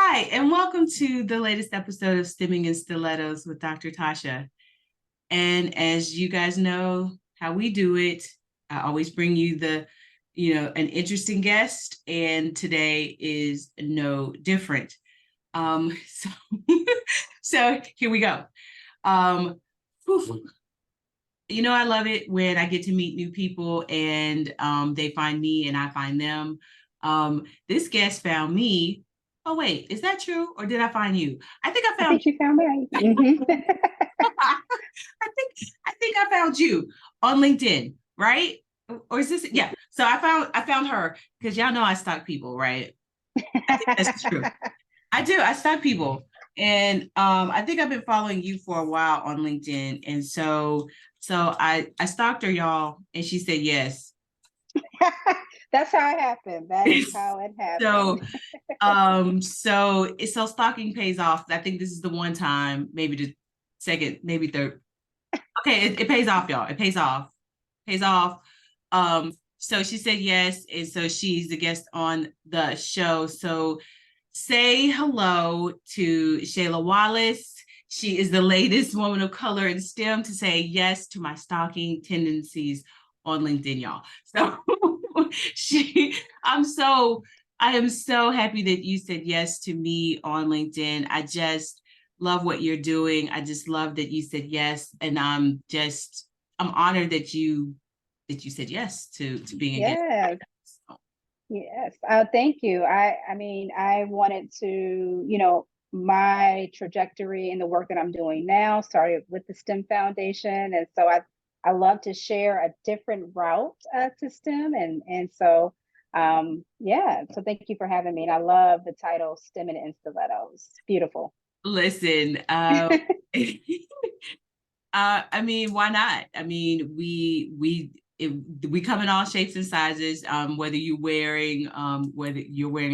Hi, and welcome to the latest episode of Stimming and Stilettos with Dr. Tasha. And as you guys know how we do it, I always bring you an interesting guest, and today is no different. So, so here we go. Um, I love it when I get to meet new people and they find me and I find them. This guest found me. Oh, wait, is that true? Or did I find you? I think I I found think you found me. I think I found you on LinkedIn, right? Or is this yeah. So I found her because y'all know I stalk people, right? I think that's true. I do. I stalk people. And I think I've been following you for a while on LinkedIn. And so I stalked her, y'all, and she said yes. That's how it happened. That is how it happened. So so stalking pays off. I think this is the one time, maybe the second, maybe third. Okay, it pays off, y'all. It pays off. Pays off. So she said yes, and so she's the guest on the show. So say hello to Shayla Wallace. She is the latest woman of color in STEM to say yes to my stalking tendencies on LinkedIn, y'all. So she, I'm so, I am so happy that you said yes to me on LinkedIn. I just love what you're doing. I just love that you said yes, and I'm honored that you said yes to being a guest. Yes, yes. Thank you. I mean, I wanted to, my trajectory in the work that I'm doing now started with the STEM Foundation, and so I love to share a different route to STEM, yeah. So thank you for having me, and I love the title STEM and Stilettos. Beautiful. Listen, I mean, why not? I mean, we come in all shapes and sizes. Whether you're wearing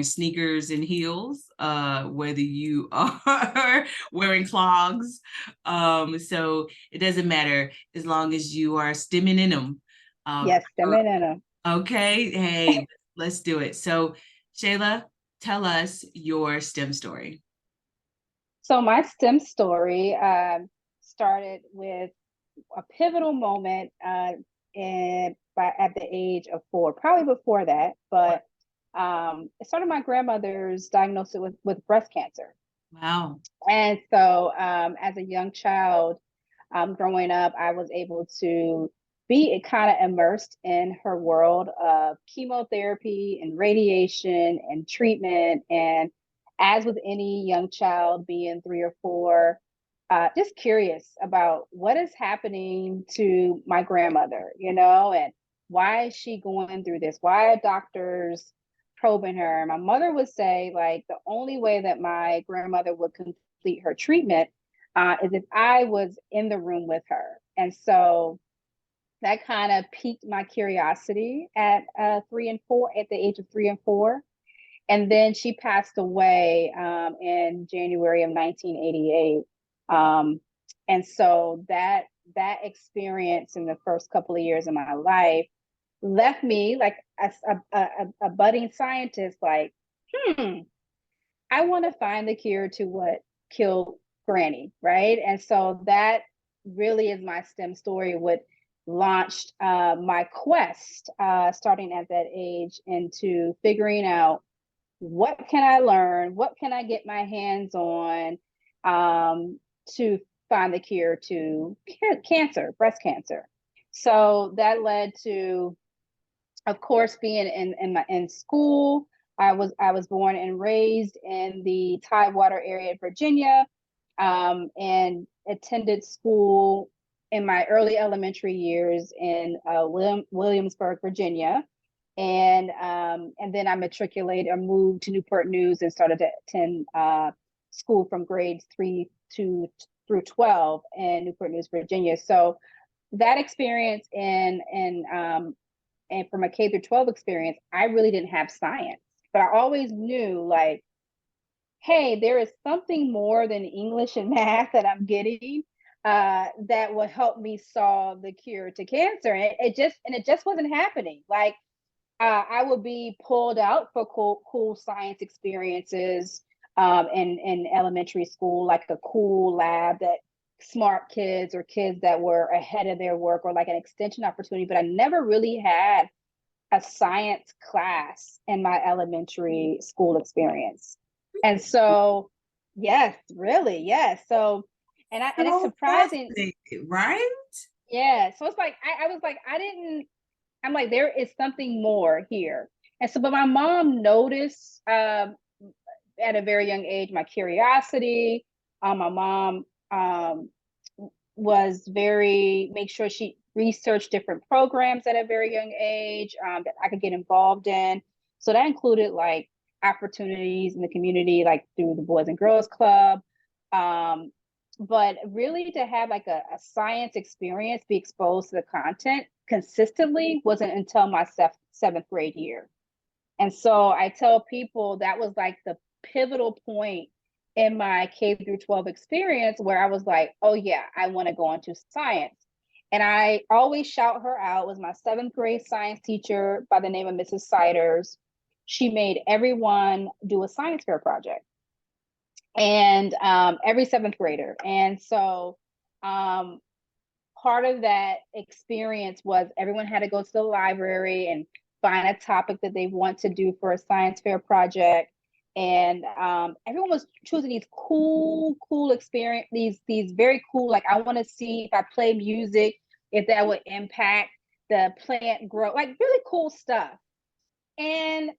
sneakers and heels, whether you are wearing clogs, so it doesn't matter as long as you are stimming in them. Yes, STEM and Okay, hey, let's do it. So, Shayla, tell us your STEM story. So my STEM story started with a pivotal moment at the age of 4, probably before that, but it started my grandmother's diagnosis with breast cancer. Wow. And so as a young child, growing up, I was able to be kind of immersed in her world of chemotherapy and radiation and treatment. And as with any young child, being 3 or 4, just curious about what is happening to my grandmother, and why is she going through this? Why are doctors probing her? My mother would say, like, the only way that my grandmother would complete her treatment is if I was in the room with her. And so that kind of piqued my curiosity at 3 and 4, at the age of 3 and 4. And then she passed away in January of 1988. And so that experience in the first couple of years of my life left me like a budding scientist, like, I want to find the cure to what killed Granny, right? And so that really is my STEM story. What launched my quest, starting at that age, into figuring out what can I learn, what can I get my hands on, to find the cure to cancer, breast cancer. So that led to, of course, being in school. I was born and raised in the Tidewater area of Virginia, and attended school in my early elementary years in Williamsburg, Virginia, and then I matriculated or moved to Newport News and started to attend school from grades 3 through 12 in Newport News, Virginia. So that experience and from a K through 12 experience, I really didn't have science, but I always knew, like, hey, there is something more than English and math that I'm getting that will help me solve the cure to cancer. And it just wasn't happening. Like, I would be pulled out for cool science experiences in elementary school, like a cool lab that smart kids or kids that were ahead of their work, or like an extension opportunity. But I never really had a science class in my elementary school experience. And so, yes, really, yes. So, and it's So surprising, fascinating, right? yeah. So it's like I was like, I didn't. I'm like, there is something more here. And so, but my mom noticed at a very young age my curiosity. My mom was very make sure she researched different programs at a very young age that I could get involved in. So that included like opportunities in the community, like through the Boys and Girls Club. Um, but really to have like a science experience, be exposed to the content consistently wasn't until my seventh grade year. And so I tell people that was like the pivotal point in my K through 12 experience where I was like, oh yeah, I want to go into science. And I always shout her out. It was my seventh grade science teacher by the name of Mrs. Siders. She made everyone do a science fair project, and every seventh grader. And so um, part of that experience was everyone had to go to the library and find a topic that they want to do for a science fair project. And everyone was choosing these cool experience, these very cool, like I want to see if I play music, if that would impact the plant grow, like really cool stuff. And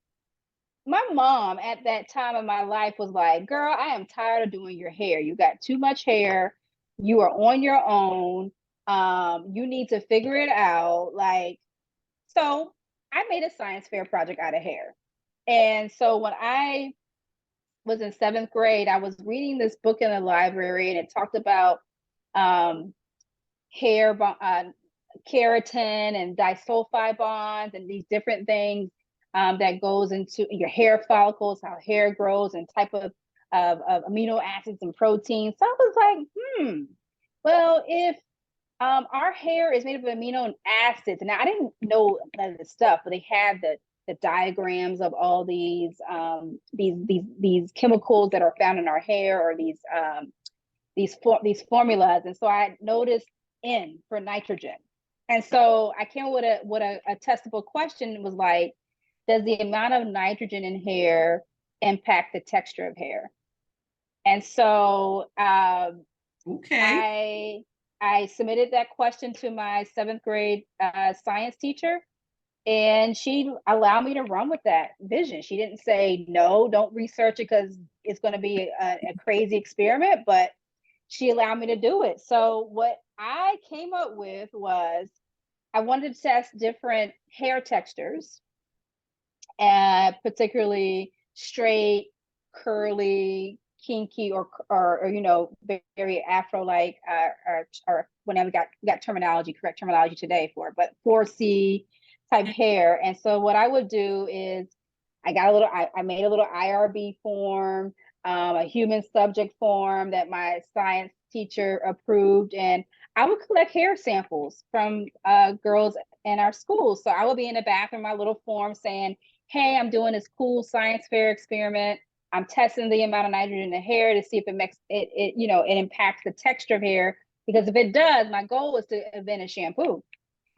my mom at that time of my life was like, girl, I am tired of doing your hair. You got too much hair. You are on your own. You need to figure it out. Like, so I made a science fair project out of hair. And so when I was in seventh grade, I was reading this book in the library, and it talked about um, hair, keratin and disulfide bonds and these different things that goes into your hair follicles, how hair grows, and type of amino acids and proteins. So I was like, well, if our hair is made of amino acids, and I didn't know none of this stuff, but they had the diagrams of all these chemicals that are found in our hair, or these formulas. And so I noticed N for nitrogen. And so I came with a testable question. Was like, does the amount of nitrogen in hair impact the texture of hair? And so Okay. I submitted that question to my seventh grade science teacher, and she allowed me to run with that vision. She didn't say no, don't research it because it's going to be a crazy experiment, but she allowed me to do it. So what I came up with was I wanted to test different hair textures, particularly straight, curly, kinky, or very afro like, or whenever we got correct terminology today for it, but 4C type hair. And so what I would do is I made a little IRB form, a human subject form that my science teacher approved, and I would collect hair samples from girls in our school. So I would be in the bathroom, my little form saying, hey, I'm doing this cool science fair experiment. I'm testing the amount of nitrogen in the hair to see if it makes it impacts the texture of hair. Because if it does, my goal is to invent a shampoo.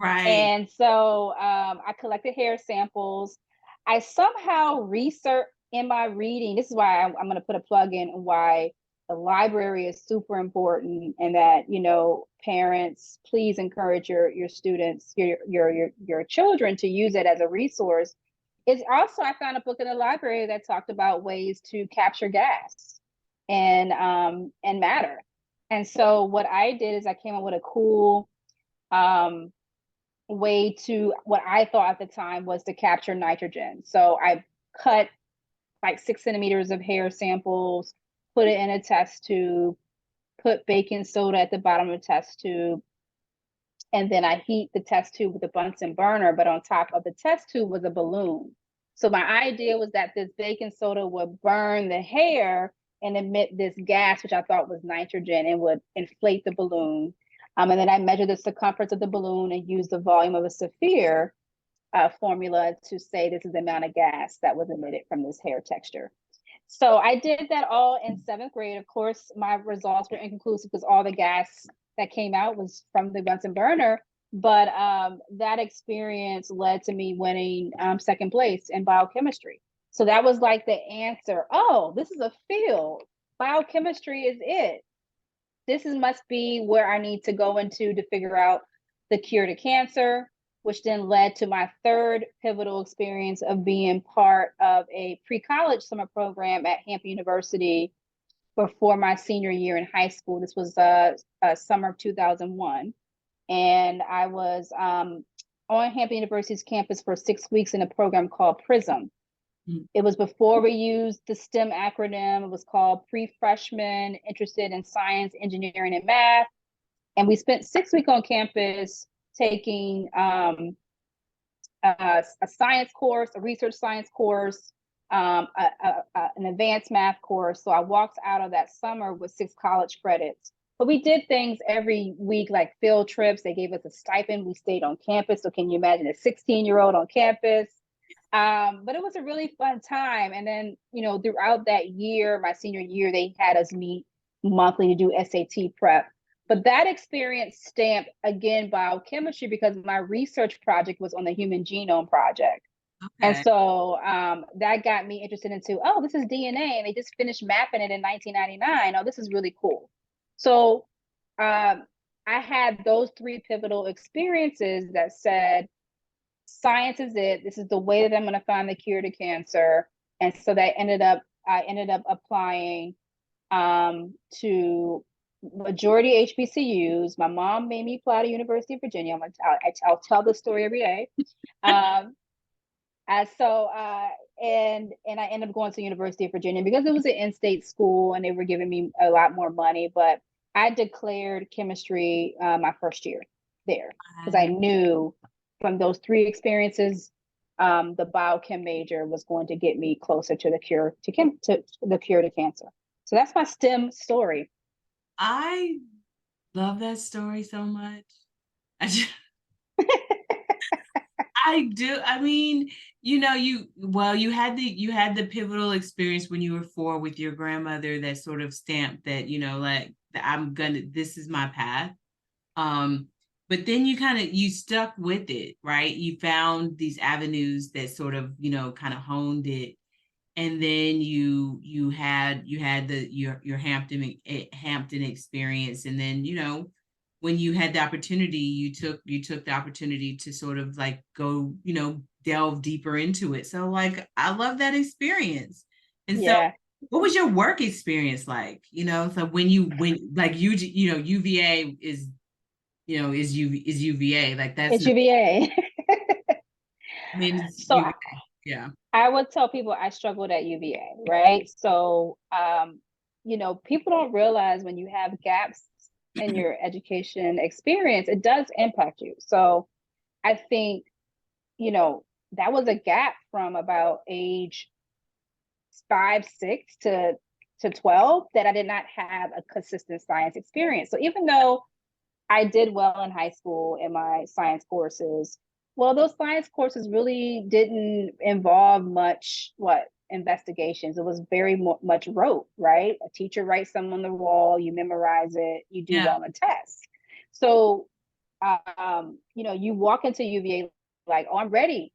Right. And so I collected hair samples. I somehow researched in my reading. This is why I'm going to put a plug in why the library is super important, and that parents, please encourage your students, your children to use it as a resource. Is also I found a book in the library that talked about ways to capture gas and matter. And so what I did is I came up with a cool um, way to what I thought at the time was to capture nitrogen. So I cut like 6 centimeters of hair samples, put it in a test tube, put baking soda at the bottom of the test tube, and then I heat the test tube with a Bunsen burner, but on top of the test tube was a balloon. So my idea was that this baking soda would burn the hair and emit this gas, which I thought was nitrogen, and would inflate the balloon. And then I measured the circumference of the balloon and used the volume of a sphere formula to say this is the amount of gas that was emitted from this hair texture. So I did that all in seventh grade. Of course, my results were inconclusive because all the gas that came out was from the Bunsen burner. But that experience led to me winning second place in biochemistry. So that was like the answer. Oh, this is a field. Biochemistry is it. This is must be where I need to go into to figure out the cure to cancer, which then led to my third pivotal experience of being part of a pre-college summer program at Hampton University before my senior year in high school. This was summer of 2001. And I was on Hampton University's campus for 6 weeks in a program called PRISM. It was before we used the STEM acronym. It was called Pre-Freshman Interested in Science, Engineering, and Math. And we spent 6 weeks on campus taking a science course, a research science course, an advanced math course. So I walked out of that summer with 6 college credits. But we did things every week, like field trips. They gave us a stipend. We stayed on campus. So can you imagine a 16-year-old on campus? But it was a really fun time. And then, throughout that year, my senior year, they had us meet monthly to do SAT prep. But that experience stamped, again, biochemistry because my research project was on the Human Genome Project. And Okay. so that got me interested into, oh, this is DNA. And they just finished mapping it in 1999. Oh, this is really cool. So I had those 3 pivotal experiences that said, science is it. This is the way that I'm going to find the cure to cancer. And so I ended up applying to majority HBCUs. My mom made me apply to University of Virginia. I'll tell this story every day. And I ended up going to University of Virginia because it was an in-state school and they were giving me a lot more money. But I declared chemistry my first year there because I knew from those 3 experiences, the biochem major was going to get me closer to the cure to cancer. So that's my STEM story. I love that story so much. I just, I do. I mean, you had the pivotal experience when you were 4 with your grandmother that sort of stamped that, like this is my path. But then you stuck with it, right? You found these avenues that sort of, kind of honed it. And then you had your Hampton experience. And then, when you had the opportunity, you took the opportunity to sort of like go, delve deeper into it. So like I love that experience. And so Yeah. what was your work experience like? So when like UVA is is UVA. Like that's It's not, UVA. I mean it's So UVA. Yeah. I would tell people I struggled at UVA, right? So, people don't realize when you have gaps in your education experience, it does impact you. So I think, that was a gap from about age 5, 6 to 12 that I did not have a consistent science experience. So even though I did well in high school in my science courses, well, those science courses really didn't involve much investigations. It was very much rote, right? A teacher writes something on the wall, you memorize it, you do Yeah. well on a test. So you walk into UVA like, oh, I'm ready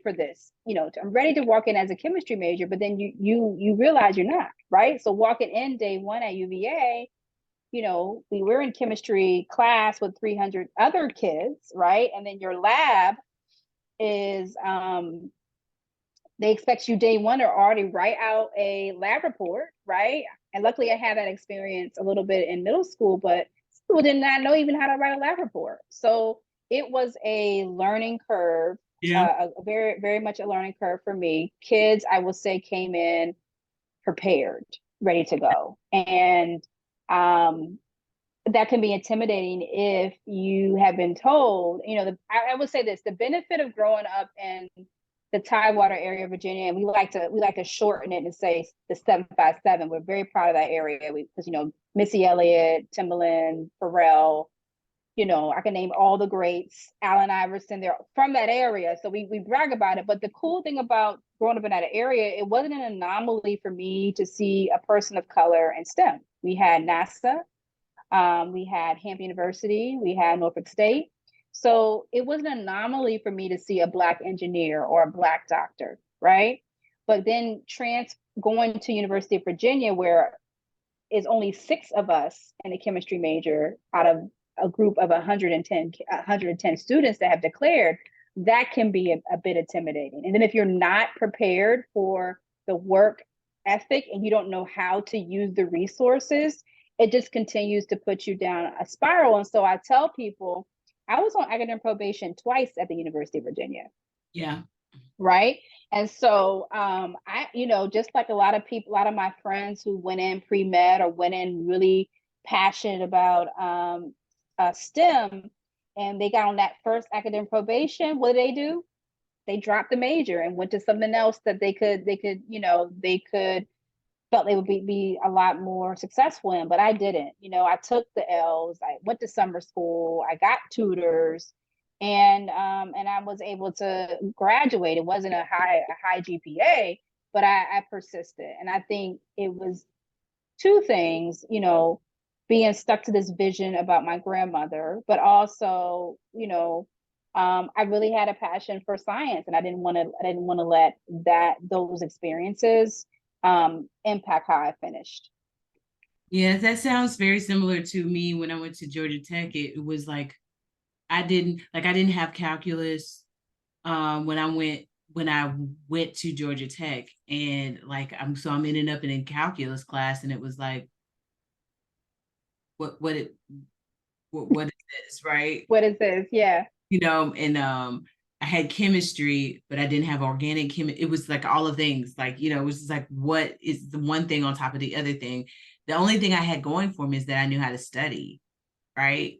for this. I'm ready to walk in as a chemistry major, but then you realize you're not, right? So walking in day 1 at UVA, we were in chemistry class with 300 other kids, right? And then your lab is they expect you day 1 to already write out a lab report, right? And luckily I had that experience a little bit in middle school, but people did not know even how to write a lab report. So it was a learning curve, Yeah. a very, very much a learning curve for me. Kids, I will say, came in prepared, ready to go. And that can be intimidating if you have been told, I would say this, the benefit of growing up in the Tidewater area of Virginia, and we like to shorten it and say the 757. We're very proud of that area because Missy Elliott, Timbaland, Pharrell, I can name all the greats, Allen Iverson, they're from that area. So we brag about it. But the cool thing about growing up in that area, it wasn't an anomaly for me to see a person of color in STEM. We had NASA, we had Hampton University, we had Norfolk State. So it was an anomaly for me to see a Black engineer or a Black doctor, right? But then going to University of Virginia, where is only 6 of us in a chemistry major out of a group of 110 students that have declared, that can be a bit intimidating. And then if you're not prepared for the work ethic and you don't know how to use the resources, it just continues to put you down a spiral. And so I tell people, I was on academic probation twice at the University of Virginia. Yeah. Right. And so I, just like a lot of people, a lot of my friends who went in pre-med or went in really passionate about STEM, and they got on that first academic probation, what do? They dropped the major and went to something else that they could felt they would be a lot more successful in, but I didn't. I took the L's, I went to summer school, I got tutors, and I was able to graduate. It wasn't a high GPA, but I persisted. And I think it was 2 things, being stuck to this vision about my grandmother, but also, I really had a passion for science, and I didn't want to let those experiences impact how I finished. Yeah, that sounds very similar to me when I went to Georgia Tech. It was like I didn't have calculus when I went to Georgia Tech, and like I'm ending up in calculus class, and it was like what is this, right? What is this? Yeah. And I had chemistry, but I didn't have organic chemistry. It was like all of things, like, it was just like, what is the one thing on top of the other thing? The only thing I had going for me is that I knew how to study, right?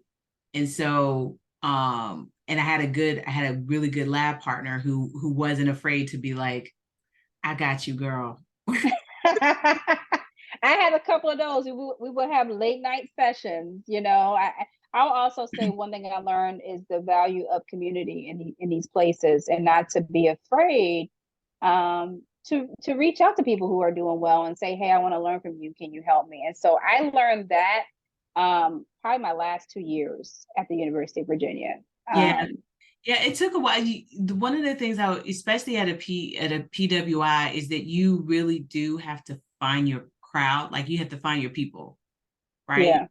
And so, and I had a really good lab partner who wasn't afraid to be like, I got you, girl. I had a couple of those. We would have late night sessions. I'll also say one thing I learned is the value of community in these places, and not to be afraid to reach out to people who are doing well and say, hey, I want to learn from you. Can you help me? And so I learned that probably my last 2 years at the University of Virginia. Yeah. Yeah, it took a while. One of the things especially at a PWI, is that you really do have to find your crowd. Like, you have to find your people, right? Yeah.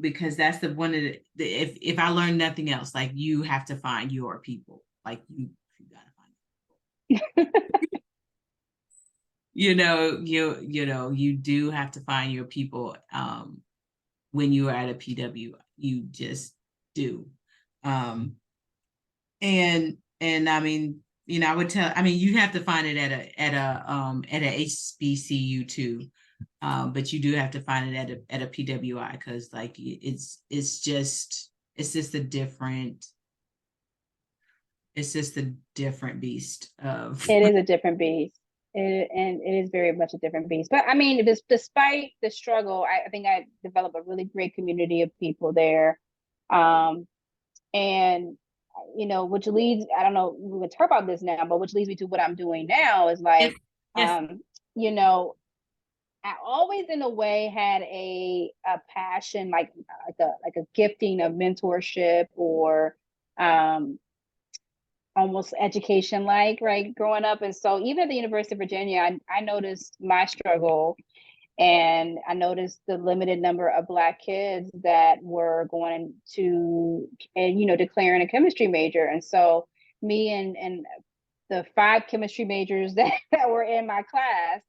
Because that's one of the if I learned nothing else, like, you have to find your people. Like, you gotta find you do have to find your people when you are at a PW. You just do. And I mean, I would tell, you have to find it at a HBCU too. But you do have to find it at a PWI, because like it's just a different beast of It is a different beast. And it is very much a different beast. But I mean, despite the struggle, I think I developed a really great community of people there. And which leads, I don't know, we would talk about this now, but which leads me to what I'm doing now is like, yes. I always in a way had a passion, like a gifting of mentorship or almost education, like, right, growing up. And so even at the University of Virginia, I noticed my struggle, and I noticed the limited number of Black kids that were going to, and declaring a chemistry major. And so me and the 5 chemistry majors that were in my class,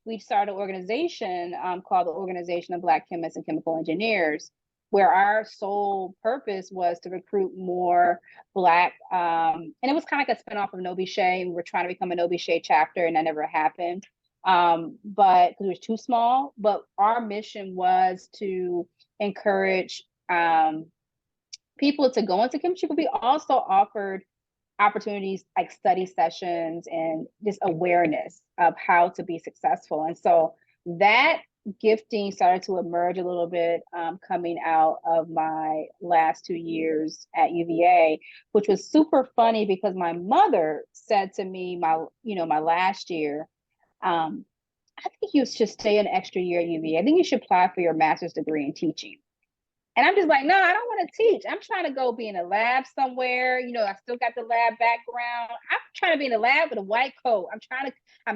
we started an organization called the Organization of Black Chemists and Chemical Engineers, where our sole purpose was to recruit more Black, and it was kind of like a spinoff of Nobi Shea. We were trying to become a Nobi Shea chapter, and that never happened, but because it was too small. But our mission was to encourage people to go into chemistry, but we also offered opportunities like study sessions and just awareness of how to be successful. And so that gifting started to emerge a little bit, coming out of my last 2 years at UVA, which was super funny because my mother said to me, my last year, I think you should stay an extra year at UVA. I think you should apply for your master's degree in teaching. And I'm just like, no, I don't want to teach. I'm trying to go be in a lab somewhere. I still got the lab background. I'm trying to be in a lab with a white coat. I'm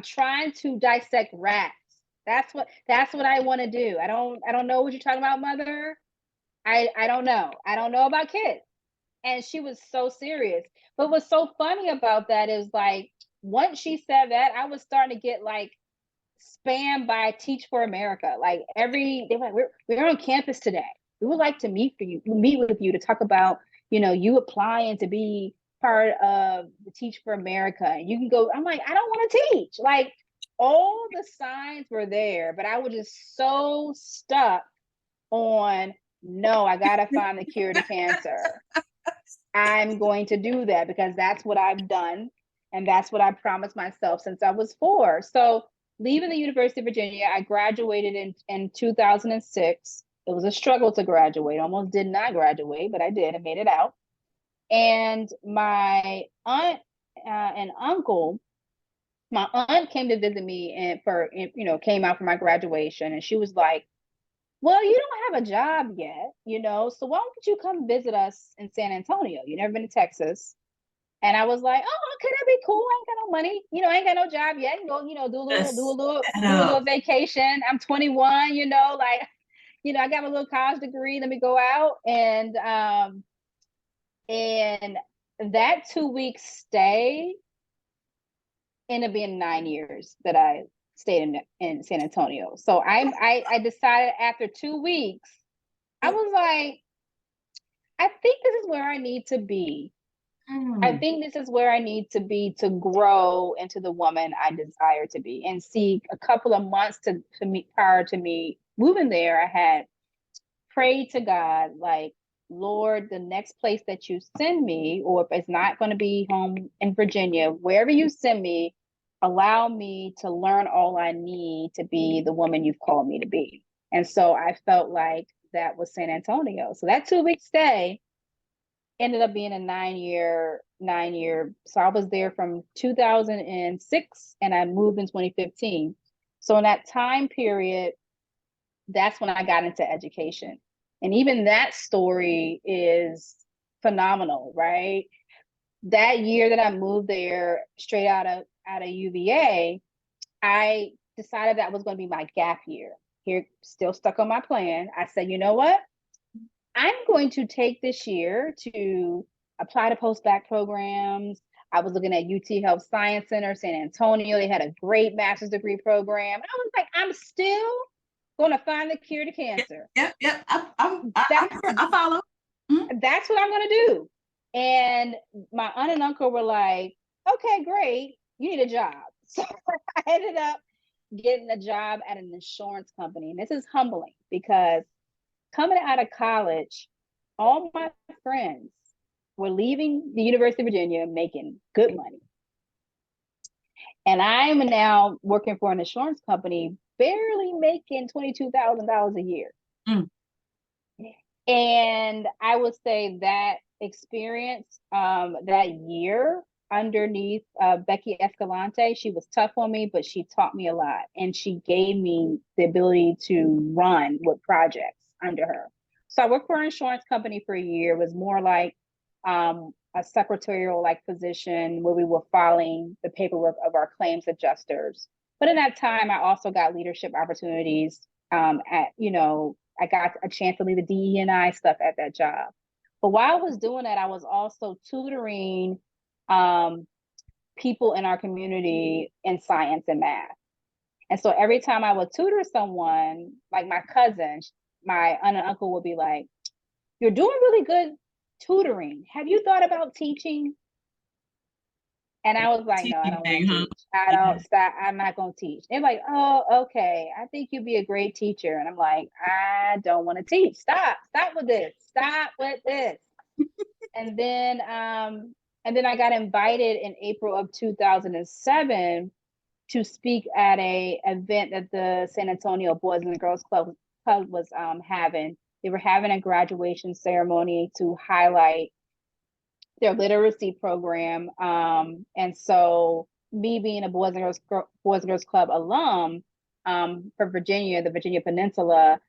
trying to dissect rats. That's what I want to do. I don't know what you're talking about, mother. I don't know. I don't know about kids. And she was so serious. But what's so funny about that is like once she said that, I was starting to get like spammed by Teach for America. Like they're like, we're on campus today. We would like to meet with you to talk about, you applying to be part of the Teach for America. And you can go. I'm like, I don't want to teach. Like all the signs were there, but I was just so stuck on, no, I gotta find the cure to cancer. I'm going to do that because that's what I've done. And that's what I promised myself since I was 4. So leaving the University of Virginia, I graduated in 2006. It was a struggle to graduate. Almost did not graduate, but I did. I made it out. And my aunt and uncle, my aunt came to visit me came out for my graduation. And she was like, well, you don't have a job yet, so why don't you come visit us in San Antonio? You've never been to Texas. And I was like, oh, okay, that'd be cool. I ain't got no money. I ain't got no job yet. I can go, do a little vacation. I'm 21, I got a little college degree. Let me go out. And that 2 week stay ended up being 9 years that I stayed in San Antonio. So I decided after 2 weeks, I was like, I think this is where I need to be. I think this is where I need to be to grow into the woman I desire to be. And see, a couple of months to me prior to me moving there, I had prayed to God, like, Lord, the next place that you send me, or if it's not going to be home in Virginia, wherever you send me, allow me to learn all I need to be the woman you've called me to be. And so I felt like that was San Antonio. So that 2 week stay ended up being a 9 year. So I was there from 2006 and I moved in 2015. So in that time period, that's when I got into education. And even that story is phenomenal, right? That year that I moved there straight out of UVA, I decided that was going to be my gap year. Here, still stuck on my plan. I said, you know what? I'm going to take this year to apply to post-bac programs. I was looking at UT Health Science Center, San Antonio. They had a great master's degree program. And I was like, I'm still going to find the cure to cancer. Yep. I follow. Mm-hmm. That's what I'm going to do. And my aunt and uncle were like, okay, great. You need a job. So I ended up getting a job at an insurance company. And this is humbling because coming out of college, all my friends were leaving the University of Virginia making good money. And I'm now working for an insurance company, barely making $22,000 a year. And I would say that experience, that year underneath Becky Escalante, she was tough on me, but she taught me a lot. And she gave me the ability to run with projects under her. So I worked for an insurance company for a year. It was more like a secretarial like position where we were filing the paperwork of our claims adjusters. But in that time, I also got leadership opportunities I got a chance to lead the DE&I stuff at that job. But while I was doing that, I was also tutoring people in our community in science and math. And so every time I would tutor someone, like my cousin, my aunt and uncle would be like, you're doing really good tutoring. Have you thought about teaching? And I was like, no, I don't want to teach. I don't stop. I'm not going to teach. They're like, oh, okay. I think you'd be a great teacher. And I'm like, I don't want to teach. Stop with this. Stop with this. And then I got invited in April of 2007 to speak at a event that the San Antonio Boys and Girls Club was having. They were having a graduation ceremony to highlight their literacy program. And so me being a Boys and Girls Club alum for Virginia, the Virginia Peninsula,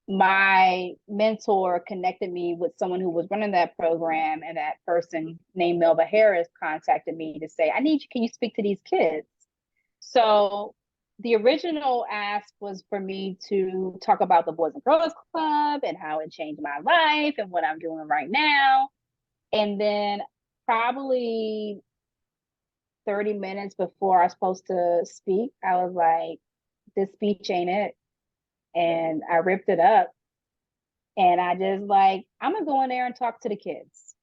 my mentor connected me with someone who was running that program, and that person named Melba Harris contacted me to say, can you speak to these kids? So the original ask was for me to talk about the Boys and Girls Club and how it changed my life and what I'm doing right now. And then probably 30 minutes before I was supposed to speak, I was like, this speech ain't it. And I ripped it up. And I just like, I'm gonna go in there and talk to the kids.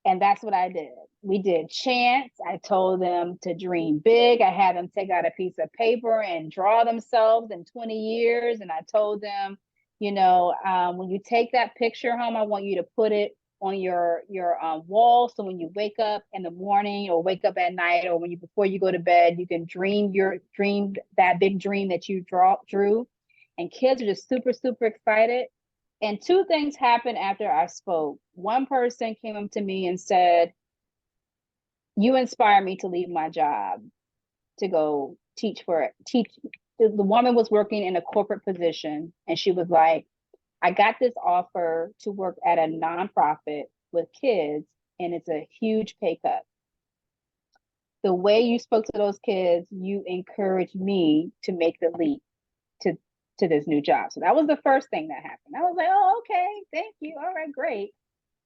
And that's what I did. We did chants. I told them to dream big. I had them take out a piece of paper and draw themselves in 20 years. And I told them, when you take that picture home, I want you to put it on your wall. So when you wake up in the morning or wake up at night, or before you go to bed, you can dream that big dream that you drew. And kids are just super, super excited. And two things happened after I spoke. One person came up to me and said, you inspire me to leave my job to go teach. The woman was working in a corporate position, and she was like, I got this offer to work at a nonprofit with kids, and it's a huge pay cut. The way you spoke to those kids, you encouraged me to make the leap to this new job. So that was the first thing that happened. I was like, oh, okay, thank you. All right, great.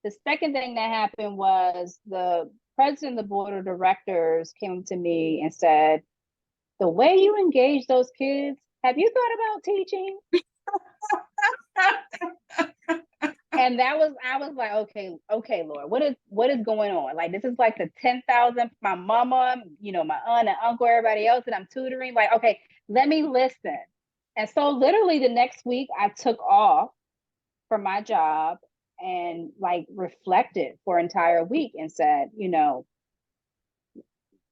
The second thing that happened was the president of the board of directors came to me and said, the way you engage those kids, have you thought about teaching? And I was like, okay, Lord, what is going on? Like, this is like the 10,000, my mama, my aunt and uncle, everybody else that I'm tutoring. Like, okay, let me listen. And so literally the next week I took off from my job and like reflected for an entire week and said,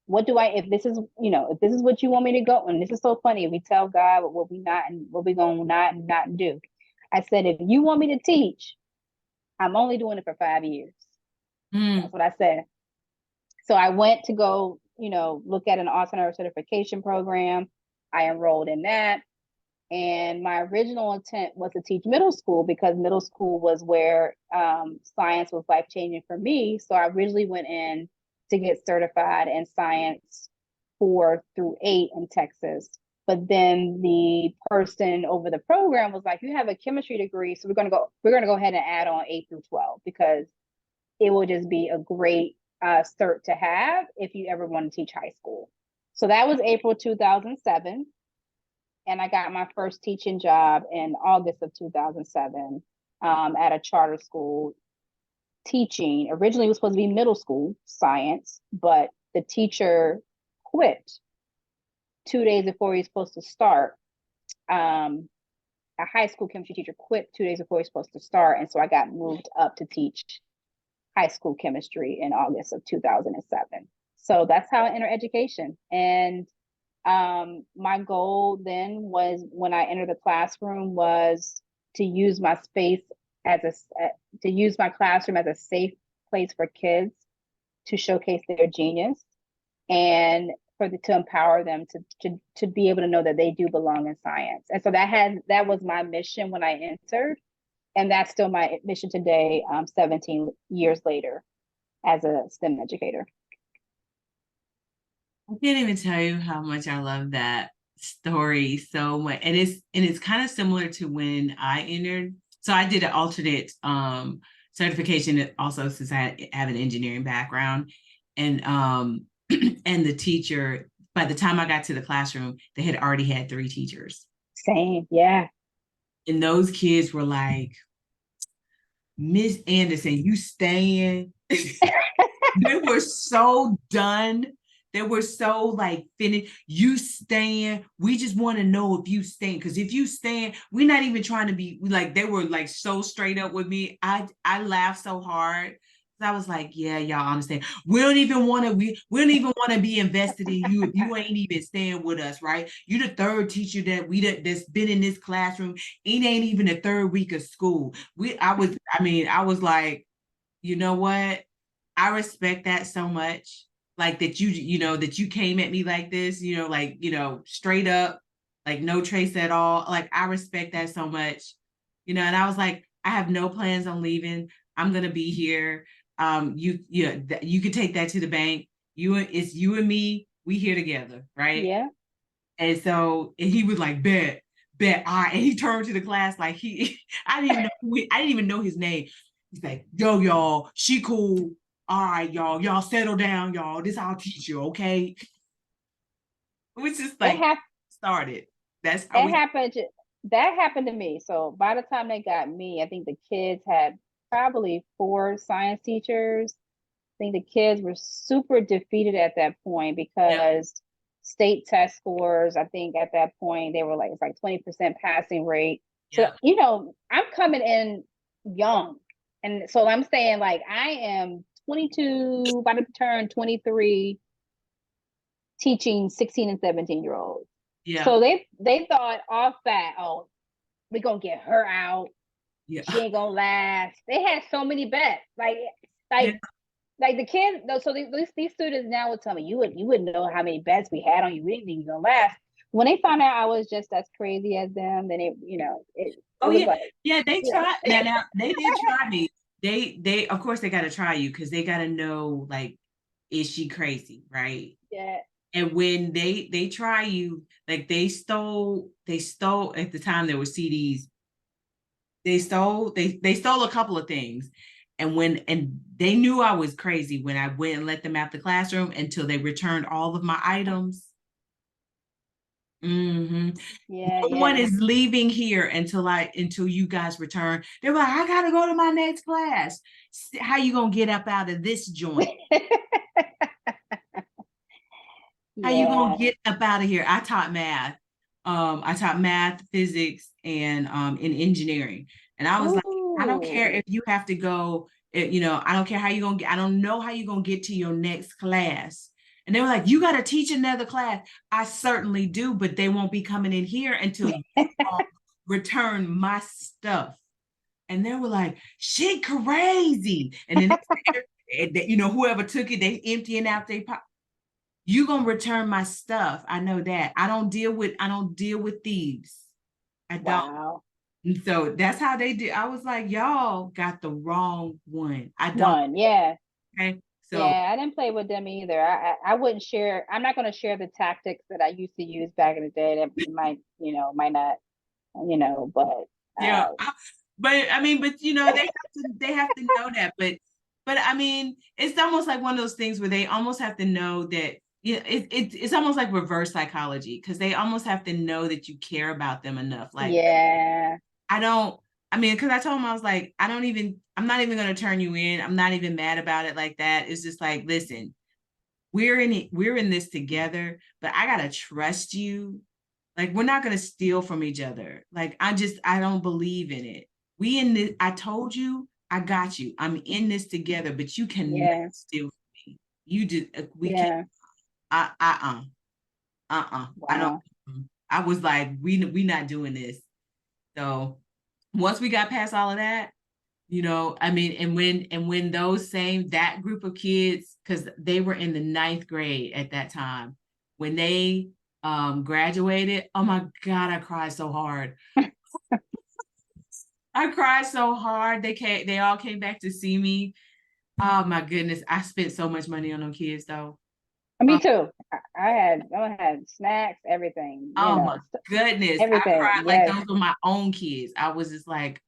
what do if this is what you want me to go, and this is so funny, we tell God what we not and what we gonna not do. I said, if you want me to teach, I'm only doing it for 5 years. That's what I said. So I went to go, look at an alternative certification program. I enrolled in that. And my original intent was to teach middle school, because middle school was where science was life-changing for me. So I originally went in to get certified in science 4 through 8 in Texas. But then the person over the program was like, you have a chemistry degree, so we're gonna go ahead and add on 8 through 12, because it will just be a great cert to have if you ever want to teach high school. So that was April 2007. And I got my first teaching job in August of 2007 at a charter school teaching. Originally, it was supposed to be middle school science, but the teacher quit 2 days before he was supposed to start. A high school chemistry teacher quit 2 days before he was supposed to start. And so I got moved up to teach high school chemistry in August of 2007. So that's how I entered education. And my goal then was, when I entered the classroom, was to use my space to use my classroom as a safe place for kids to showcase their genius, and to empower them to be able to know that they do belong in science. And so that was my mission when I entered, and that's still my mission today, 17 years later, as a STEM educator. I can't even tell you how much I love that story so much. And it's kind of similar to when I entered. So I did an alternate certification also, since I have an engineering background. And and the teacher, by the time I got to the classroom, they had already had 3 teachers. Same, yeah. And those kids were like, Miss Anderson, you staying? They were so done. They were so like finished. You staying? We just want to know if you staying. Because if you staying, we're not even trying to be like, they were like so straight up with me. I laughed so hard I was like, yeah, y'all understand. We don't even want to. We don't even want to be invested in you if you ain't even staying with us, right? You the third teacher that's been in this classroom. It ain't even the third week of school. I was like, you know what? I respect that so much. Like that that you came at me like this, like, straight up, like no trace at all. Like I respect that so much. And I was like, I have no plans on leaving. I'm gonna be here. You could take that to the bank. It's you and me, we here together, right? Yeah. And he was like, bet, all right. And he turned to the class like I didn't even know his name. He's like, yo, y'all, she cool. All right, y'all settle down, y'all. This I'll teach you, okay? Which is It like happened. started. That's how That we. happened. That happened to me. So by the time they got me, I think the kids had probably 4 science teachers. I think the kids were super defeated at that point Yeah, because state test scores, I think at that point they were like, it's like 20% passing rate. So, yeah, I'm coming in young. And so I'm saying like I am 22, about to turn 23, teaching 16 and 17-year-olds. yeah, So they thought off that, oh, we're gonna get her out. yeah, She ain't gonna last. They had so many bets. yeah. Like the kids, though. So these students now would tell me, you wouldn't know how many bets we had on you. We didn't think you were gonna last. When they found out I was just as crazy as them, then it Oh was yeah, like, yeah. They yeah, tried. Now they did try me. They of course they got to try you because they got to know, like, is she crazy, right? yeah. And when they try you, like they stole at the time there were CDs. They stole a couple of things. And they knew I was crazy when I went and let them out the classroom until they returned all of my items. Hmm. Yeah, No one yeah. is leaving here until you guys return. They're like, I gotta go to my next class. How you gonna get up out of this joint? How you gonna Yeah. get up out of here? I taught math. I taught math, physics, and in engineering. And I was like, I don't care Ooh. if you have to go, I don't care how you gonna get, I don't know how you gonna get to your next class. And they were like, you gotta teach another class. I certainly do, but they won't be coming in here until you all return my stuff. And they were like, she crazy. And then whoever took it, they emptying out their pot. You gonna return my stuff. I know that. I don't deal with thieves. I don't. Wow. And so that's how they did. I was like, y'all got the wrong one. I don't. One. Yeah. Okay. So Yeah, I didn't play with them either. I wouldn't share. I'm not going to share the tactics that I used to use back in the day. That might not, but yeah. uh, But I mean, but they have to know that. But I mean, it's almost like one of those things where they almost have to know that, it's almost like reverse psychology, because they almost have to know that you care about them enough. Like, yeah, I don't, I mean, because I told him, I was like, I'm not even going to turn you in. I'm not even mad about it like that. It's just like, listen, we're in this together, but I got to trust you. Like, we're not going to steal from each other. Like, I don't believe in it. We in this, I told you, I got you. I'm in this together, but you cannot yeah, steal from me. You just, we can't, yeah. I don't, Wow. I was like, we not doing this. So once we got past all of that, I mean, and when that group of kids, because they were in the ninth grade at that time, when they graduated, oh my God, I cried so hard. I cried so hard. They all came back to see me. Oh my goodness, I spent so much money on them kids though. Me too. I had snacks, everything. Oh my goodness, I Everything. cried like Yes. those were my own kids. I was just like,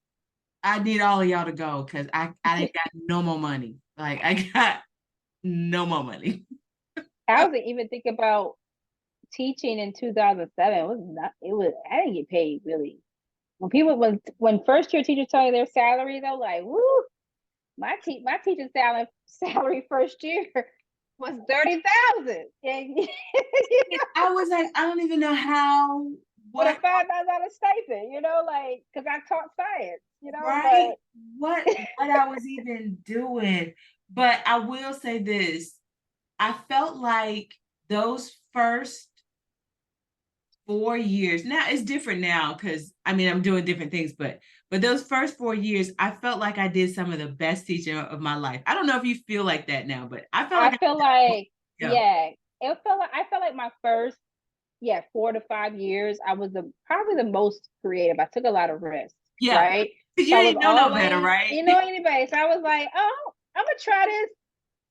I need all of y'all to go because I ain't got no more money. Like, I got no more money. I wasn't even thinking about teaching in 2007. It was not. It was. I didn't get paid really. When first year teachers tell you their salary, they're like, "Woo!" My teacher salary first year was 30,000, and I was like, I don't even know how, with a what, $5,000 stipend, like because I taught science, right? but What I was even doing. But I will say this. I felt like those first 4 years, now it's different now because I mean I'm doing different things, but those first 4 years, I felt like I did some of the best teaching of my life. I don't know if you feel like that now, but I felt I like feel like, yeah, yeah, I felt like my first, yeah, 4 to 5 years, I was probably the most creative. I took a lot of risks, yeah. right? Because So you I was didn't know no better, always, right? anybody. So I was like, oh, I'm gonna try this.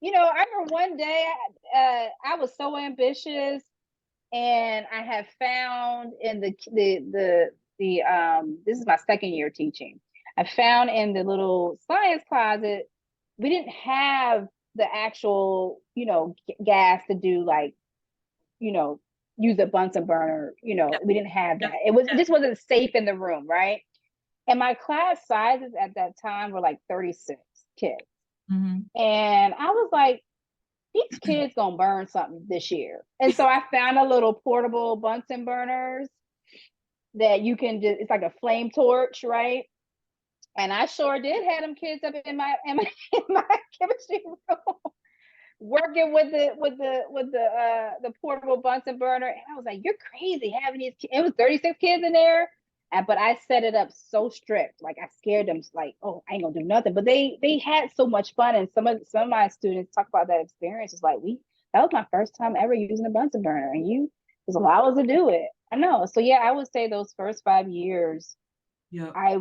I remember one day, I was so ambitious, and I have found in this is my second year teaching. I found in the little science closet, we didn't have the actual, gas to do, like, you know, use a Bunsen burner. Yep, We didn't have yep, that. It just wasn't safe in the room, right? And my class sizes at that time were like 36 kids. mhm. And I was like, these kids gonna burn something this year. And so I found a little portable Bunsen burners that you can just, it's like a flame torch, right? And I sure did have them kids up in my chemistry room working with the portable Bunsen burner. And I was like, you're crazy having these kids. It was 36 kids in there. But I set it up so strict. Like, I scared them, like, oh, I ain't gonna do nothing. But they had so much fun. And some of my students talk about that experience. It's like, that was my first time ever using a Bunsen burner, and you just allow us to do it. I know. So yeah, I would say those first 5 years, Yep. it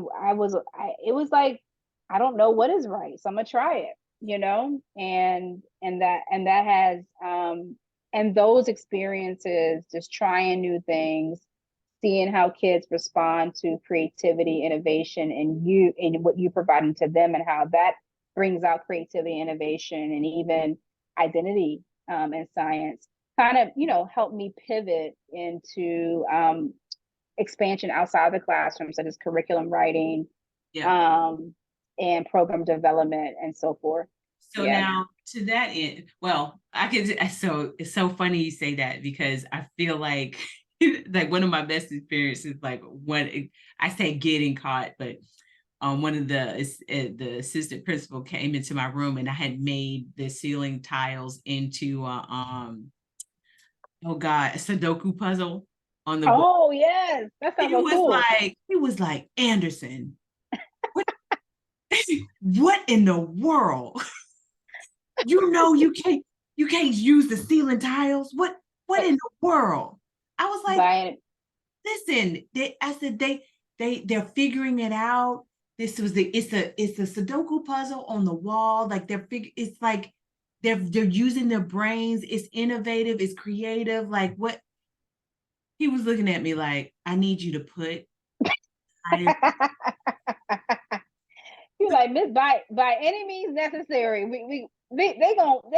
was like, I don't know what is right, so I'm gonna try it, and that has, and those experiences, just trying new things, seeing how kids respond to creativity, innovation, and what you providing to them, and how that brings out creativity, innovation, and even identity, in science, kind of, help me pivot into, expansion outside the classroom, such as curriculum writing, Yeah. um, and program development, and so forth. So Yeah. now to that end, well, I can so it's so funny you say that because I feel like like one of my best experiences, like when I say getting caught, but one of the assistant principal came into my room and I had made the ceiling tiles into oh God, a Sudoku puzzle on the wall. Oh yes, that sounds so cool. He was like, Anderson, what what in the world? You can't use the ceiling tiles. What in the world? I was like, By listen, I said they're figuring it out. This was it's a Sudoku puzzle on the wall. Like it's like they're using their brains. It's innovative, it's creative. Like what he was looking at me like, I need you to put you're like, Miss, by any means necessary. They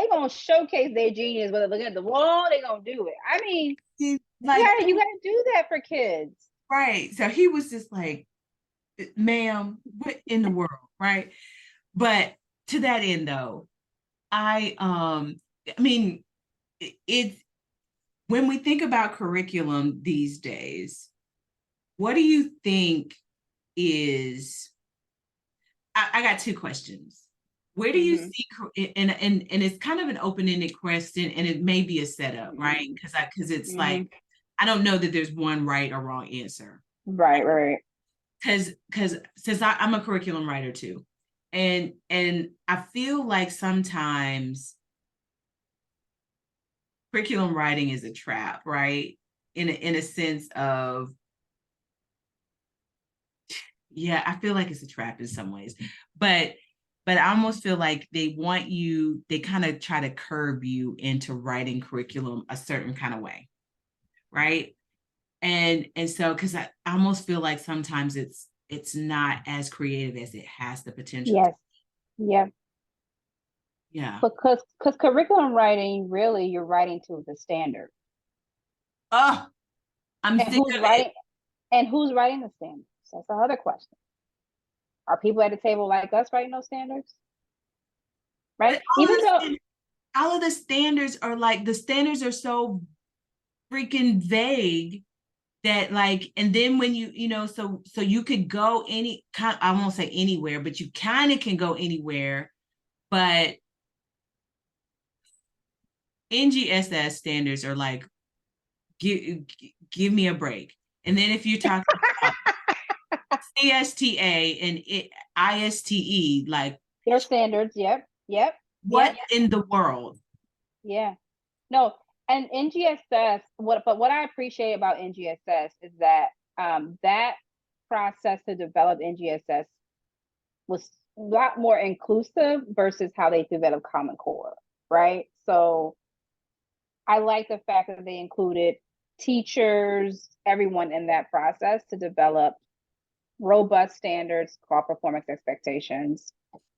gonna showcase their genius, whether looking at the wall, they gonna do it. I mean, like you gotta do that for kids. right. So he was just like, ma'am, what in the world, right? But to that end though, I mean it's when we think about curriculum these days, what do you think is I got two questions. Where do you Mm-hmm. see and it's kind of an open-ended question and it may be a setup, right? Mm-hmm. Because it's Mm-hmm. like I don't know that there's one right or wrong answer. Right, right. Because since I'm a curriculum writer too, and I feel like sometimes curriculum writing is a trap, right? In a sense of yeah, I feel like it's a trap in some ways, but I almost feel like they kind of try to curb you into writing curriculum a certain kind of way, right? And so because I almost feel like sometimes it's not as creative as it has the potential to. Yes. Yeah. Yeah. Because curriculum writing, really, you're writing to the standard. Oh, I'm And sick who's of it. writing and who's writing the standards? That's the other question. Are people at the table like us writing those standards? Right? But Even though, all of the standards are like the standards are so freaking vague that like and then when so you could go I won't say anywhere, but you kind of can go anywhere, but NGSS standards are like, give me a break. And then if you're talking about CSTA and ISTE, like Their standards. Yep. Yep. what Yep. in the world? Yeah. No. And NGSS, what I appreciate about NGSS is that that process to develop NGSS was a lot more inclusive versus how they develop Common Core, right? So I like the fact that they included teachers, everyone in that process to develop robust standards called performance expectations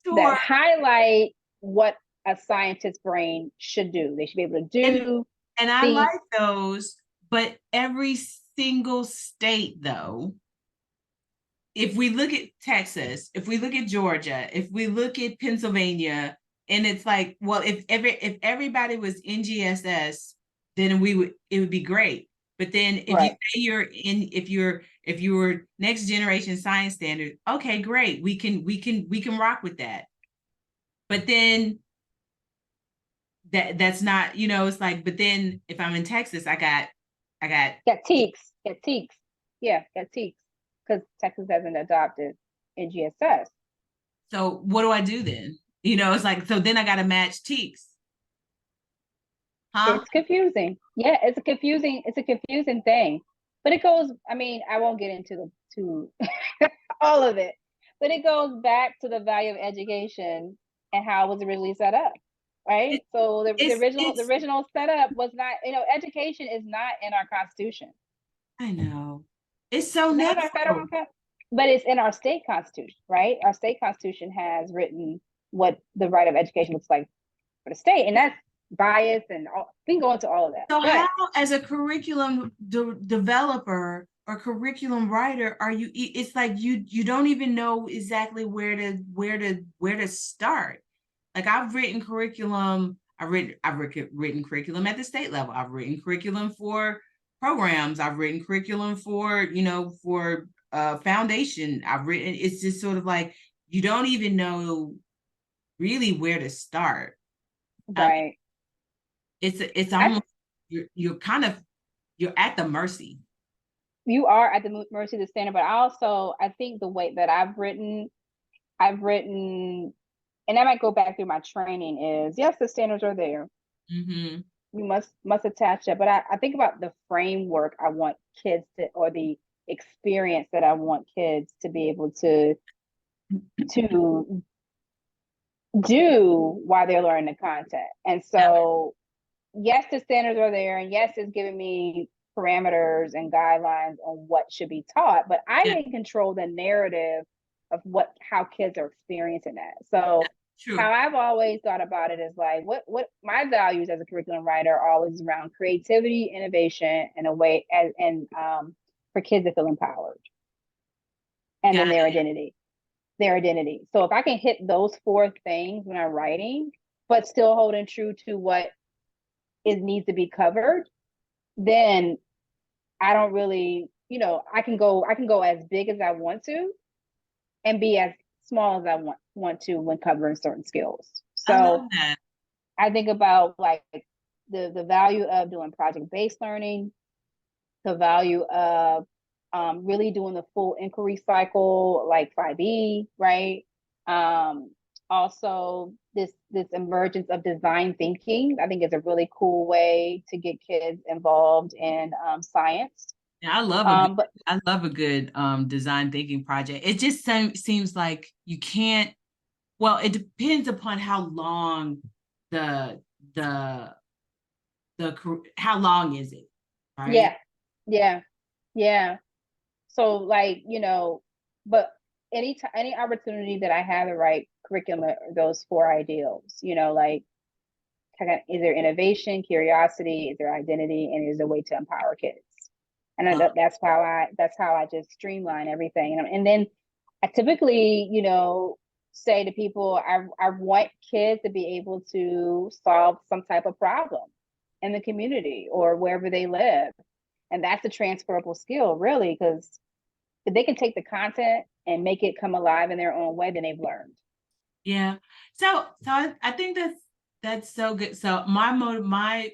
that Sure. highlight what a scientist's brain should do. They should be able to And do and I these. like those, but every single state though, if we look at Texas, if we look at Georgia, if we look at Pennsylvania, and it's like, well, if everybody was NGSS, then it would be great. But then if you Right. say if you were next generation science standard, okay, great. We can rock with that. But then that's not, it's like, but then if I'm in Texas, I got Got teaks. Got teaks. Yeah, got teaks. Because Texas hasn't adopted NGSS. so what do I do then? It's like, so then I gotta match teaks. Huh? It's confusing. Yeah, it's a confusing thing. But it goes, I mean, I won't get into the to all of it, but it goes back to the value of education and how it was originally set up. Right? It, So the it's original setup was not, education is not in our constitution. I know. It's so Not in our federal natural. but it's in our state constitution, right? Our state constitution has written what the right of education looks like for the state, and that's bias and all, we can go into all of that. So how, But as a curriculum developer or curriculum writer, it's like you don't even know exactly where to start. Like I've written curriculum at the state level. I've written curriculum for programs. I've written curriculum for foundation. It's just sort of like you don't even know really where to start. Um, right, it's I almost you're at the mercy. you are at the mercy of the standard, but I think the way that I've written, and I might go back through my training is yes, the standards are there. Hmm. You must attach that, but I think about the framework I want kids to, or the experience that I want kids to be able to do while they're learning the content. And so, yes, the standards are there, and yes, it's giving me parameters and guidelines on what should be taught, but I Yeah, can control the narrative of how kids are experiencing that. So, how true. I've always thought about it is like what my values as a curriculum writer are always around creativity, innovation, and a way and for kids to feel empowered, and then Got their identity. So if I can hit those four things when I'm writing, but still holding true to what is needs to be covered, then I don't really, I can go as big as I want to and be as small as I want to when covering certain skills. I So love that. I think about like the value of doing project-based learning, the value of really doing the full inquiry cycle, like 5E, right? Um, Also, this emergence of design thinking, I think is a really cool way to get kids involved in science. Yeah, But I love a good design thinking project. It just seems like you can't, well, it depends upon how long the the how long is it, right? yeah, yeah, yeah. So like, but any opportunity that I have to write curriculum, those four ideals, like is there innovation, curiosity, is there identity, and is there a way to empower kids? And Uh, that's how I just streamline everything. And then I typically, say to people, I want kids to be able to solve some type of problem in the community or wherever they live. And that's a transferable skill, really, because if they can take the content and make it come alive in their own way, then they've learned. yeah. So I think That's so good. So the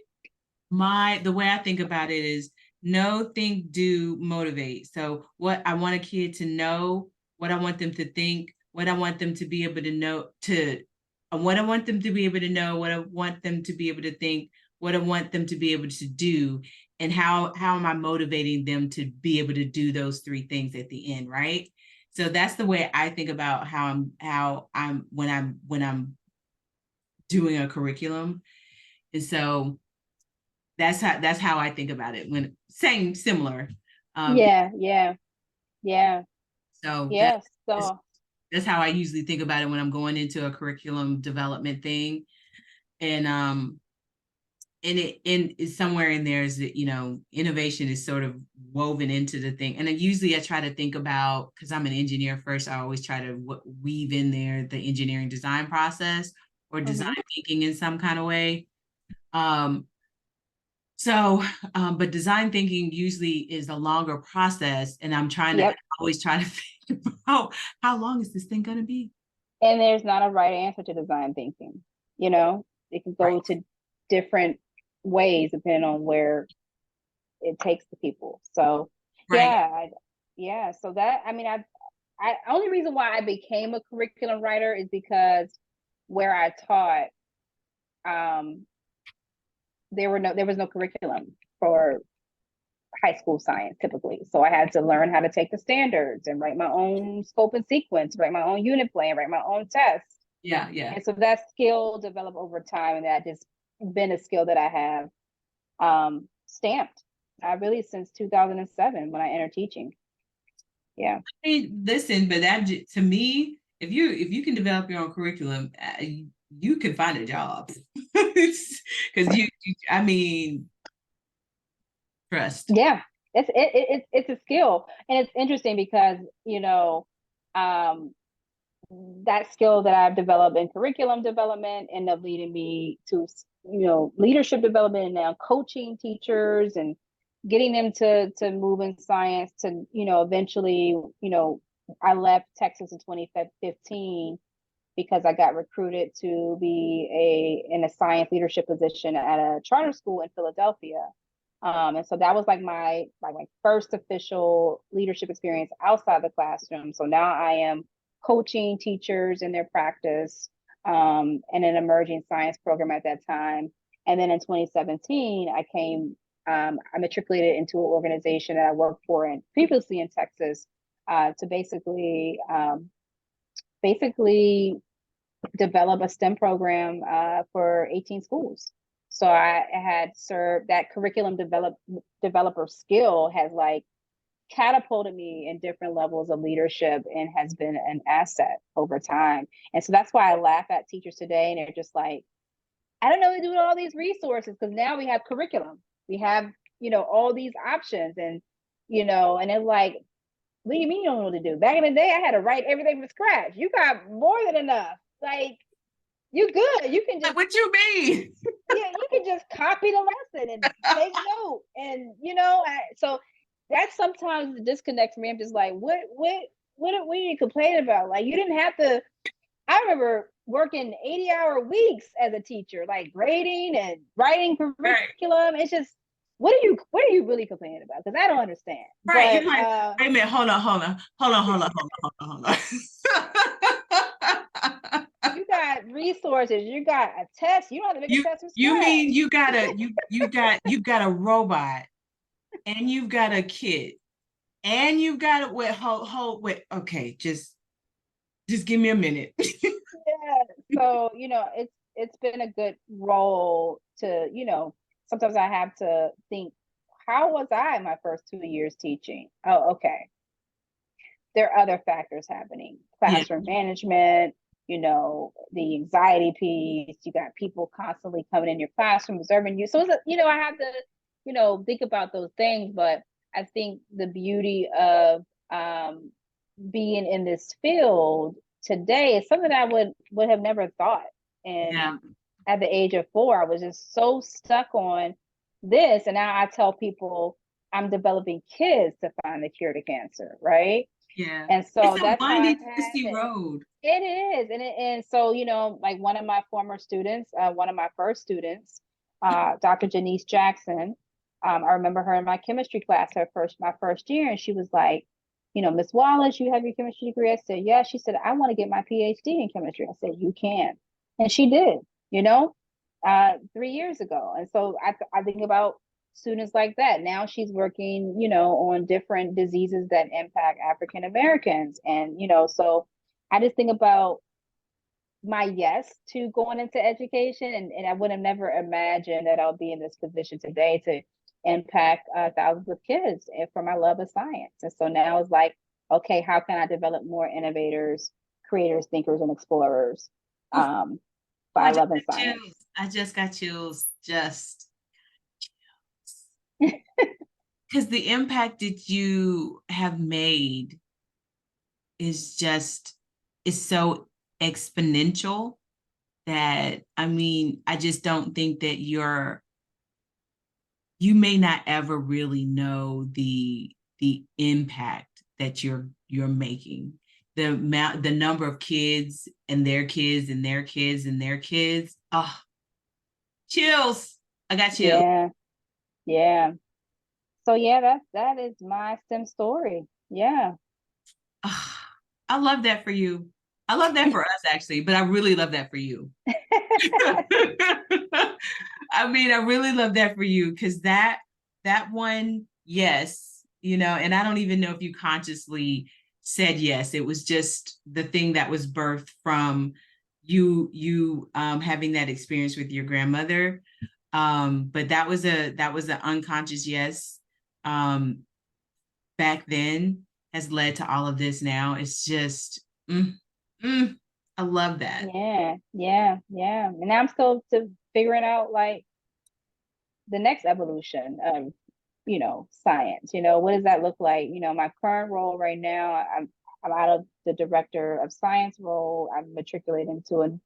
way I think about it is know, think, do, motivate. So what I want a kid to know, what I want them to think, what I want them to be able to know to what I want them to be able to know, what I want them to be able to think, what I want them to be able to do, and how am I motivating them to be able to do those three things at the end, right? So that's the way I think about how I'm when I'm doing a curriculum. And so that's how I think about it when saying similar. Um, Yeah, yeah, yeah, so yes. that's, So that's how I usually think about it when I'm going into a curriculum development thing. And and it's somewhere in there is that, innovation is sort of woven into the thing. And then usually I try to think about, because I'm an engineer first, I always try to weave in there the engineering design process or design mhm. thinking in some kind of way. Um, So, but design thinking usually is a longer process, and Yep. always try to think about how long is this thing going to be? And there's not a right answer to design thinking. You know, it can Right. go to different ways depending on where it takes the people. So Right. yeah, yeah. So that I mean, I only reason why I became a curriculum writer is because where I taught, um, there was no curriculum for high school science typically. So I had to learn how to take the standards and write my own scope and sequence, write my own unit plan, write my own tests. Yeah. Yeah. And so that skill developed over time, and that just been a skill that I have stamped. I really since 2007 when I entered teaching. Yeah. I mean, listen, but to me, if you can develop your own curriculum, you can find a job because I mean, trust. Yeah, it's a skill, and it's interesting because um, that skill that I've developed in curriculum development ended up leading me to leadership development and now coaching teachers and getting them to move in science to eventually I left Texas in 2015 because I got recruited to be in a science leadership position at a charter school in Philadelphia. And so that was like my first official leadership experience outside the classroom. So now I am coaching teachers in their practice in an emerging science program at that time. And then in 2017, I matriculated into an organization that I worked for previously in Texas to basically develop a STEM program for 18 schools. So I had served that developer skill has like catapulted me in different levels of leadership and has been an asset over time. And so that's why I laugh at teachers today and they're just like, I don't know what to do with all these resources because now we have curriculum. We have, all these options and it's like, what do you mean you don't know what to do? Back in the day, I had to write everything from scratch. You got more than enough. Like, you good. You can Like, just what you mean? yeah, you can just copy the lesson and take note. And so that's sometimes the disconnect for me. I'm just like, what are you complaining about? Like you didn't have to. I remember working 80-hour weeks as a teacher, like grading and writing Right. curriculum. It's just what are you really complaining about? Because I don't understand. Right. You're But like, wait a minute, hold on. you got resources, you got a test, you don't have to make a you test from you scratch. mean you've got a robot and you've got a kid and you've got it wait, hold, wait, okay, just give me a minute. Yeah. So, it's been a good role to, sometimes I have to think, how was I in my first 2 years teaching? Oh, okay. There are other factors happening. Yeah. Classroom management, the anxiety piece, you got people constantly coming in your classroom, observing you. So I have to, think about those things, but I think the beauty of being in this field today is something I would have never thought. Yeah. And at the age of 4, I was just so stuck on this. And now I tell people I'm developing kids to find the cure to cancer, right? Yeah. And It's so a that's how I windy, have twisty it. road. It is. And so, like one of my former students, one of my first students, Dr. Janice Jackson, I remember her in my chemistry class, my first year, and she was like, Miss Wallace, you have your chemistry degree? I said, yeah. She said, I want to get my PhD in chemistry. I said, you can. And she did, 3 years ago. And so I think about students like that. Now she's working, on different diseases that impact African Americans. And, so I just think about my yes to going into education, and I would have never imagined that I'll be in this position today to impact thousands of kids and for my love of science. And so now it's like, okay, how can I develop more innovators, creators, thinkers, and explorers Oof. Oh, by loving science? I just got chills. Just because the impact that you have made is just is so exponential that I mean, I just don't think that you may not ever really know the impact that you're making. The number of kids and their kids and their kids and their kids. Oh, chills. I got chills. Yeah, yeah. So yeah, that is my STEM story. Yeah. Oh, I love that for you. I love that for us actually, but I really love that for you. I mean, I really love that for you because that one, yes, and I don't even know if you consciously said yes. It was just the thing that was birthed from you having that experience with your grandmother. But that was an unconscious yes. Um, back then has led to all of this now. It's just mm, I love that. Yeah, yeah, yeah. And I'm still to figuring out like the next evolution of, science. What does that look like? My current role right now, I'm out of the director of science role. I'm matriculated into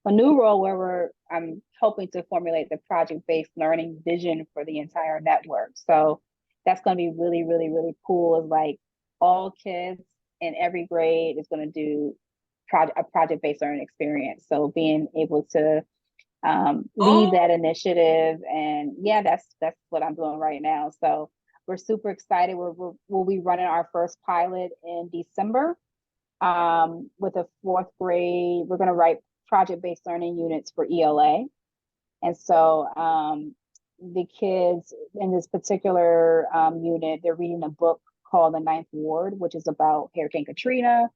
a new role where I'm helping to formulate the project-based learning vision for the entire network. So that's going to be really, really, really cool. Is like all kids in every grade is going to do a project-based learning experience. So being able to lead Oh, that initiative, and yeah, that's what I'm doing right now. So we're super excited. We'll be running our first pilot in December with a fourth grade. We're going to write project-based learning units for ELA. And so the kids in this particular unit, they're reading a book called The Ninth Ward, which is about Hurricane Katrina.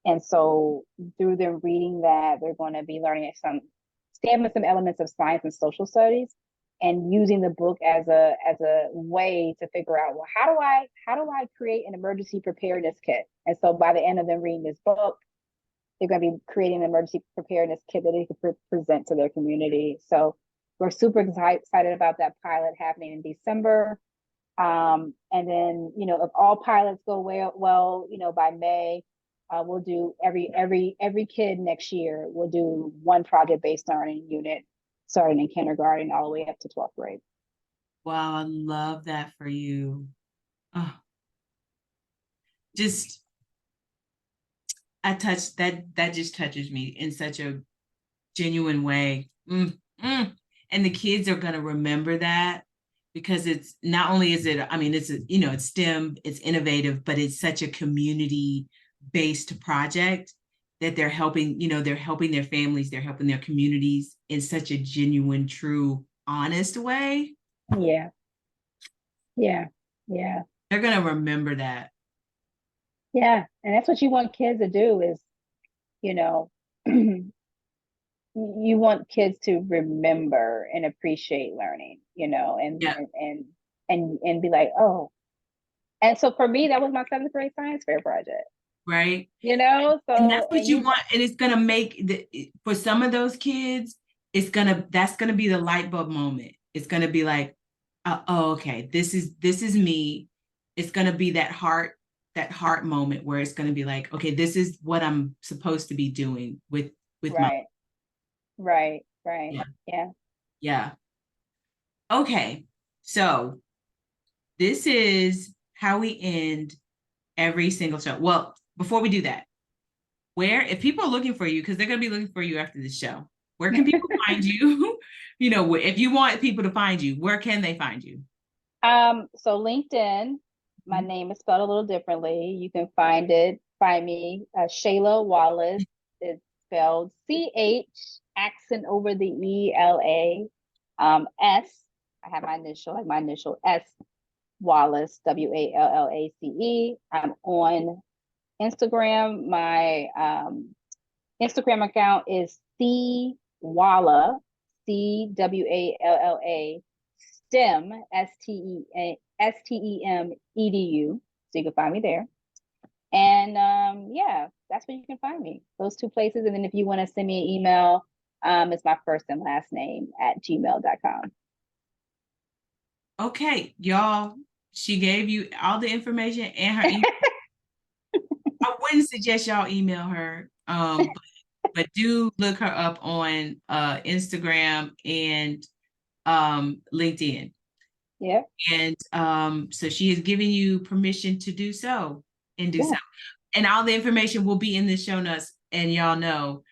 And so through them reading that, they're going to be learning some elements of science and social studies, and using the book as a way to figure out, well, how do I create an emergency preparedness kit? And so by the end of them reading this book, they're going to be creating an emergency preparedness kit that they can present to their community. So we're super excited about that pilot happening in December. And then, if all pilots go well, by May, we'll do every kid next year. We'll do one project-based learning unit, starting in kindergarten all the way up to 12th grade. wow, I love that for you. Oh, just I touched that just touches me in such a genuine way. And the kids are going to remember that because it's not only is it, I mean, it's STEM, it's innovative, but it's such a community based project that they're helping their families, they're helping their communities in such a genuine, true, honest way. Yeah, yeah, yeah, They're going to remember that. yeah. And that's what you want kids to do is, you know, you want kids to remember and appreciate learning, and Yeah. and be like, oh. And so for me, that was my seventh grade science fair project. Right. And that's So what you want. And it's gonna make for some of those kids, that's gonna be the light bulb moment. It's gonna be like, oh, okay, this is me. It's gonna be that heart moment where it's gonna be like, okay, this is what I'm supposed to be doing with my right, right, yeah, yeah. yeah. Okay. So this is how we end Every single show. Well, before we do that, if people are looking for you, because they're going to be looking for you after the show, where can people find you? If you want people to find you, where can they find you? So LinkedIn, my name is spelled a little differently. You can find me, Shayla Wallace. It's spelled CH, accent over the ELA, S. I have my initial S, Wallace, WALLACE. I'm on Instagram. My Instagram account is CWalla, CWALLA, STEM, STEM EDU. So you can find me there. And yeah, that's where you can find me. Those two places. And then if you want to send me an email, it's my first and last name @gmail.com. Okay, y'all, she gave you all the information and her email. I wouldn't suggest y'all email her, but do look her up on Instagram and LinkedIn. Yeah. And so she has given you permission to do so and do so. And all the information will be in the show notes. And y'all know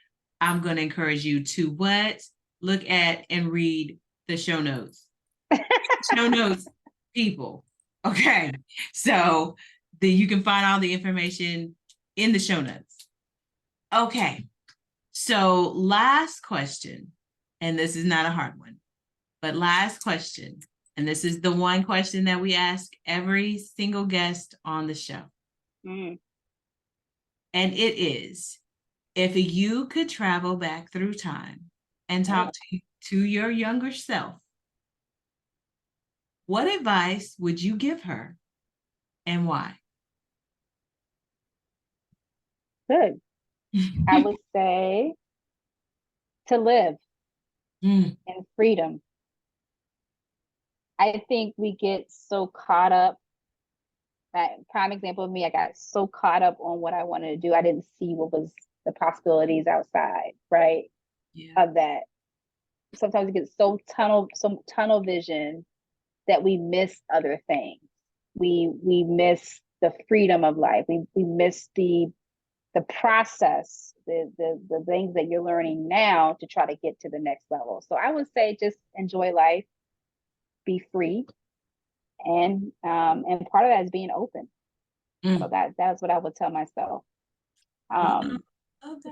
I'm going to encourage you to look at and read the show notes. Show notes, people. Okay. So you can find all the information in the show notes. Okay. So last question, and this is not a hard one, but last question. And this is the one question that we ask every single guest on the show. And it is, if you could travel back through time and talk to your younger self, what advice would you give her and why? Good. I would say to live in freedom. I think we get so caught up. That prime example of me, I got so caught up on what I wanted to do. I didn't see what was the possibilities outside, right? Yeah. Of that. Sometimes we get some tunnel vision that we miss other things. We miss the freedom of life. We miss the process, the things that you're learning now to try to get to the next level. So I would say just enjoy life, be free, and part of that is being open. So that's what I would tell myself. To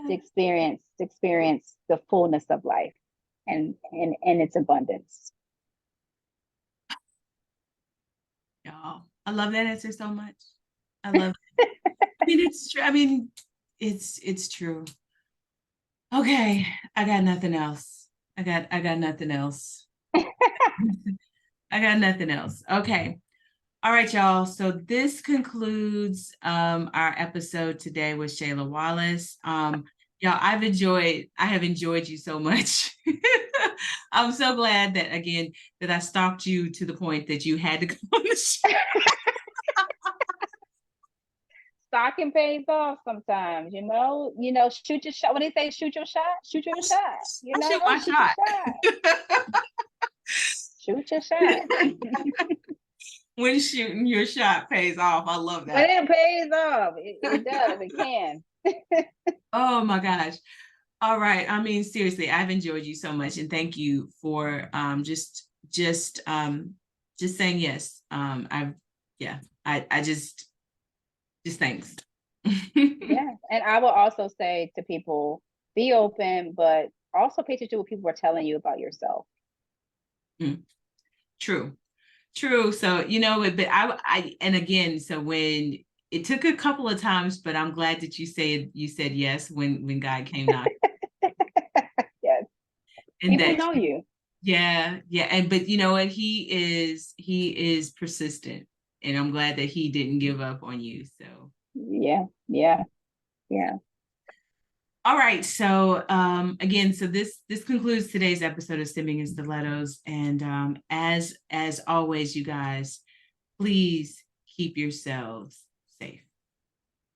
experience the fullness of life and its abundance. Y'all, I love that answer so much. I love it. I mean, it's true. I mean, it's true. Okay, I got nothing else. I got nothing else. I got nothing else. Okay. All right, y'all. So this concludes our episode today with Shayla Wallace. Y'all, I have enjoyed you so much. I'm so glad that that I stalked you to the point that you had to come on the show. Stalking pays off sometimes, shoot your shot. What do they say? Shoot your shot, shoot your shot. Shoot my shot. Shoot your shot. When shooting your shot pays off. I love that. When it pays off, it does. It can. Oh my gosh. All right. I mean, seriously, I've enjoyed you so much, and thank you for just saying yes. I just thanks. Yeah, and I will also say to people, be open, but also pay attention to what people are telling you about yourself. True. So, but and again, so when it took a couple of times, but I'm glad that you said yes when God came knocking. Yes. And people know you. Yeah. And but you know what? He is persistent, and I'm glad that he didn't give up on you. So yeah. All right. So again, so this concludes today's episode of Stemming and Stilettos. And as always, you guys, please keep yourselves safe.